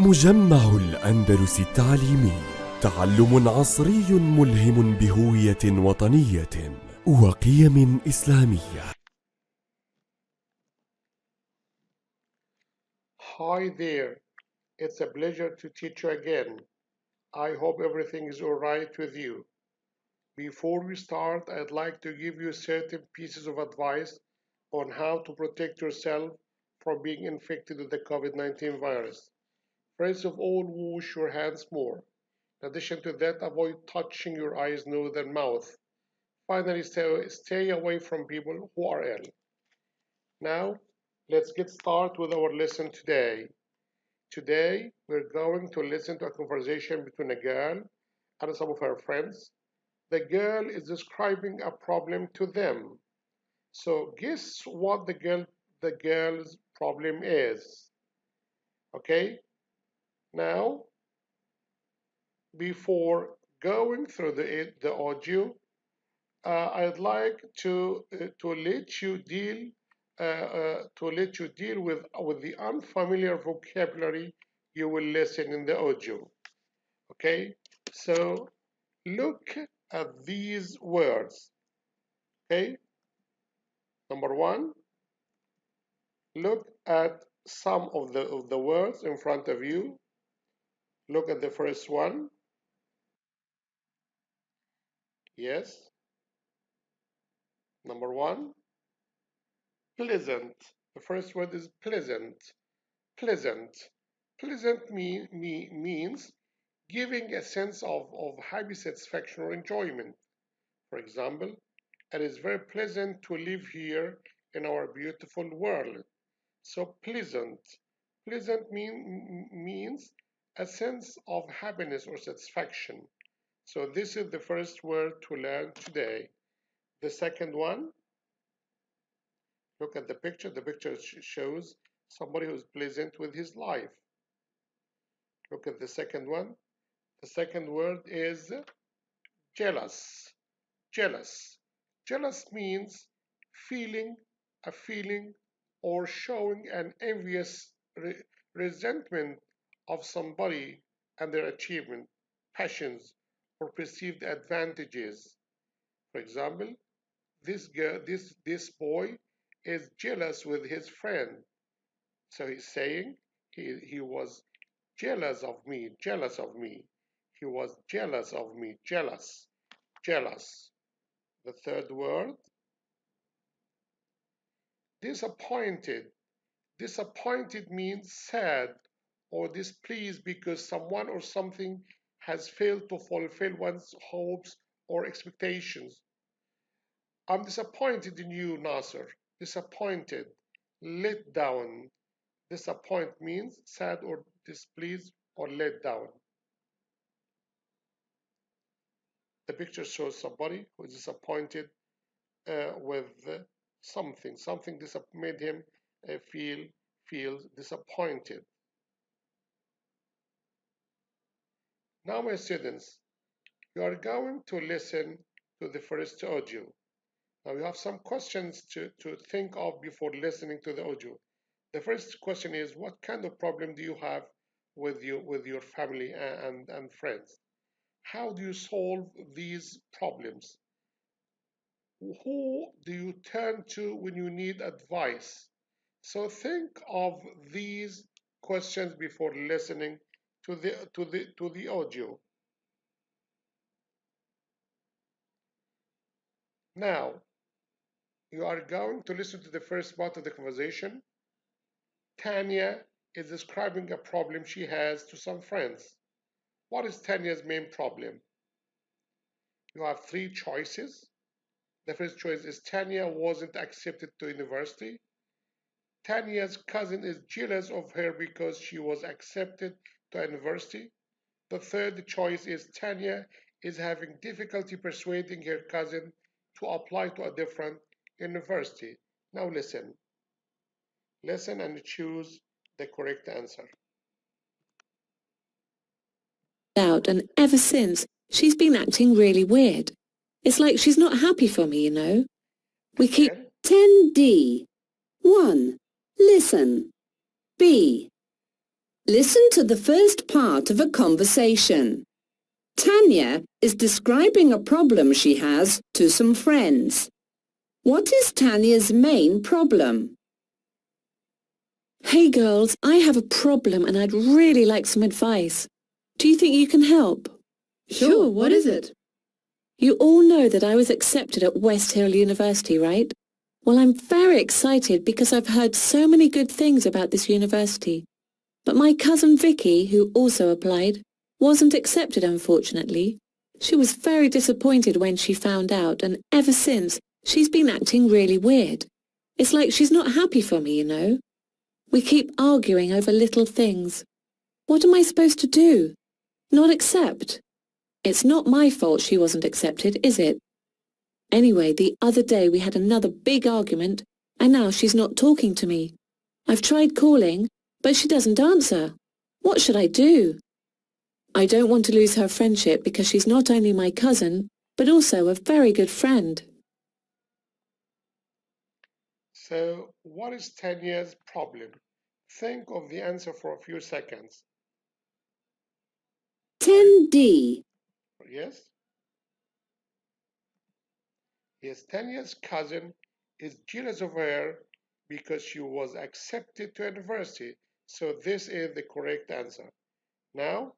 مجمع الأندلس التعليمي، تعلم عصري ملهم بهوية وطنية وقيم إسلامية. Hi there, it's a pleasure to teach you again. I hope everything is alright with you. Before we start, I'd like to give you certain pieces of advice on how to protect yourself from being infected with the COVID-19 virus. First of all, wash your hands more. In addition to that, avoid touching your eyes, nose, and mouth. Finally, stay away from people who are ill. Now, let's get started with our lesson today. Today, we're going to listen to a conversation between a girl and some of her friends. The girl is describing a problem to them. So guess what the girl's problem is. Okay? Now, before going through the audio, I'd like to let you deal with the unfamiliar vocabulary you will listen in the audio. Okay? So look at these words. Okay? Number one, look at some of the words in front of you. Look at the first one. Yes. Number one, pleasant. The first word is pleasant. Pleasant. Pleasant means giving a sense of happy satisfaction or enjoyment. For example, it is very pleasant to live here in our beautiful world. So pleasant. Pleasant means a sense of happiness or satisfaction. So this is the first word to learn today. The second one, look at the picture. The picture shows somebody who's pleasant with his life. Look at the second one. The second word is jealous. Jealous. Jealous means feeling a feeling or showing an envious resentment of somebody and their achievement, passions, or perceived advantages. For example, this boy is jealous with his friend. So he's saying he was jealous of me, jealous of me. He was jealous of me, jealous, jealous. The third word, disappointed. Disappointed means sad or displeased because someone or something has failed to fulfill one's hopes or expectations. I'm disappointed in you, Nasser. Disappointed, let down. Disappoint means sad or displeased or let down. The picture shows somebody who is disappointed with something. Something made him feel disappointed. Now, my students, you are going to listen to the first audio. Now, you have some questions to think of before listening to the audio. The first question is, what kind of problem do you have with your family and friends? How do you solve these problems? Who do you turn to when you need advice? So think of these questions before listening to the audio. Now, you are going to listen to the first part of the conversation. Tanya is describing a problem she has to some friends. What is Tanya's main problem? You have three choices. The first choice is Tanya wasn't accepted to university. Tanya's cousin is jealous of her because she was accepted to university. The third choice is Tanya is having difficulty persuading her cousin to apply to a different university. Now listen. Listen and choose the correct answer. Out, and ever since, she's been acting really weird. It's like she's not happy for me, you know. We keep 10D. 1. Listen. B. Listen to the first part of a conversation. Tanya is describing a problem she has to some friends. What is Tanya's main problem? Hey girls, I have a problem and I'd really like some advice. Do you think you can help? Sure, what is it? You all know that I was accepted at West Hill University, right? Well, I'm very excited because I've heard so many good things about this university. But my cousin Vicky, who also applied, wasn't accepted, unfortunately. She was very disappointed when she found out, and ever since, she's been acting really weird. It's like she's not happy for me, you know. We keep arguing over little things. What am I supposed to do? Not accept? It's not my fault she wasn't accepted, is it? Anyway, the other day we had another big argument, and now she's not talking to me. I've tried calling, but she doesn't answer. What should I do? I don't want to lose her friendship because she's not only my cousin, but also a very good friend. So, what is Tanya's problem? Think of the answer for a few seconds. 10D. Yes? Yes, Tanya's cousin is jealous of her because she was accepted to university. So this is the correct answer. Now,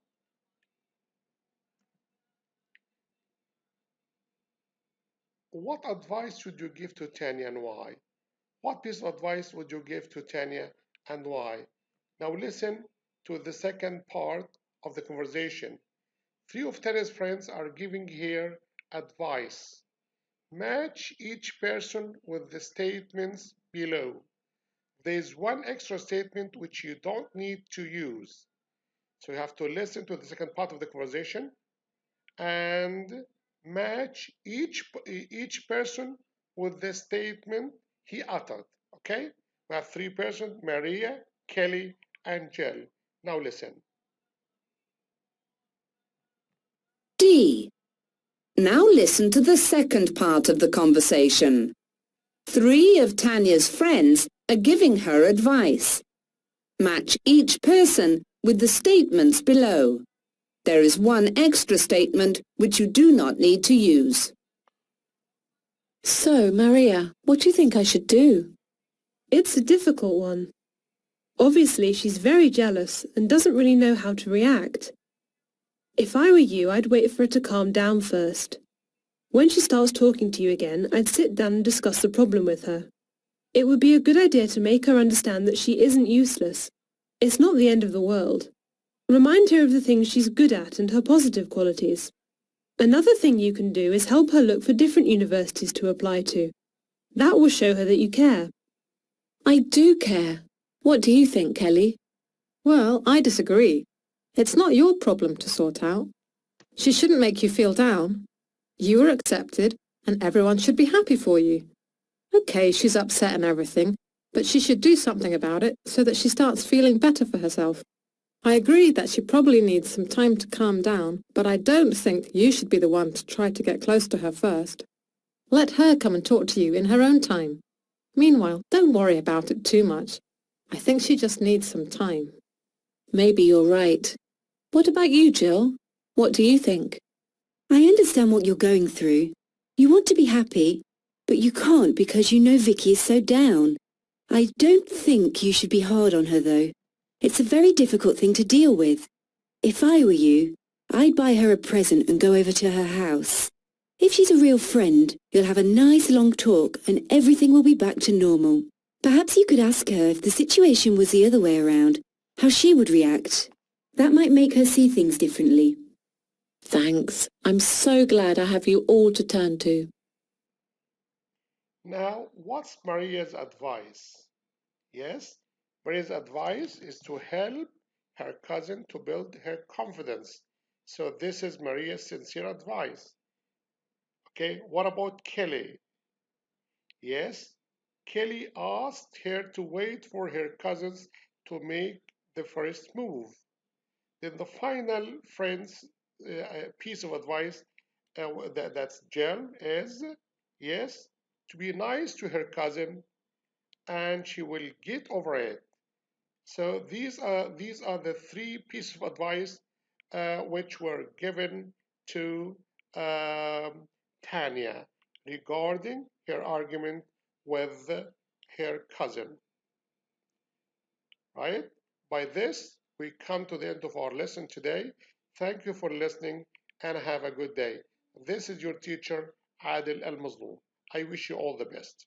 what advice should you give to Tanya and why? What piece of advice would you give to Tanya and why? Now listen to the second part of the conversation. Three of Tanya's friends are giving her advice. Match each person with the statements below. There is one extra statement which you don't need to use. So you have to listen to the second part of the conversation and match each person with the statement he uttered. Okay? We have three persons, Maria, Kelly, and Jill. Now listen. D. Now listen to the second part of the conversation. Three of Tanya's friends are giving her advice. Match each person with the statements below. There is one extra statement which you do not need to use. So, Maria, what do you think I should do? It's a difficult one. Obviously, she's very jealous and doesn't really know how to react. If I were you, I'd wait for her to calm down first. When she starts talking to you again, I'd sit down and discuss the problem with her. It would be a good idea to make her understand that she isn't useless. It's not the end of the world. Remind her of the things she's good at and her positive qualities. Another thing you can do is help her look for different universities to apply to. That will show her that you care. I do care. What do you think, Kelly? Well, I disagree. It's not your problem to sort out. She shouldn't make you feel down. You were accepted, and everyone should be happy for you. Okay, she's upset and everything, but she should do something about it so that she starts feeling better for herself. I agree that she probably needs some time to calm down, but I don't think you should be the one to try to get close to her first. Let her come and talk to you in her own time. Meanwhile, don't worry about it too much. I think she just needs some time. Maybe you're right. What about you, Jill? What do you think? I understand what you're going through. You want to be happy, but you can't because you know Vicky is so down. I don't think you should be hard on her though. It's a very difficult thing to deal with. If I were you, I'd buy her a present and go over to her house. If she's a real friend, you'll have a nice long talk and everything will be back to normal. Perhaps you could ask her if the situation was the other way around, how she would react. That might make her see things differently. Thanks. I'm so glad I have you all to turn to. Now, what's Maria's advice? Yes, Maria's advice is to help her cousin to build her confidence. So this is Maria's sincere advice. Okay, what about Kelly? Yes, Kelly asked her to wait for her cousins to make the first move. Then the final friend's piece of advice that's Jill is yes, to be nice to her cousin and she will get over it. So these are the three pieces of advice which were given to Tanya regarding her argument with her cousin. Right? By this, we come to the end of our lesson today. Thank you for listening and have a good day. This is your teacher, Adil Al-Mazloum. I wish you all the best.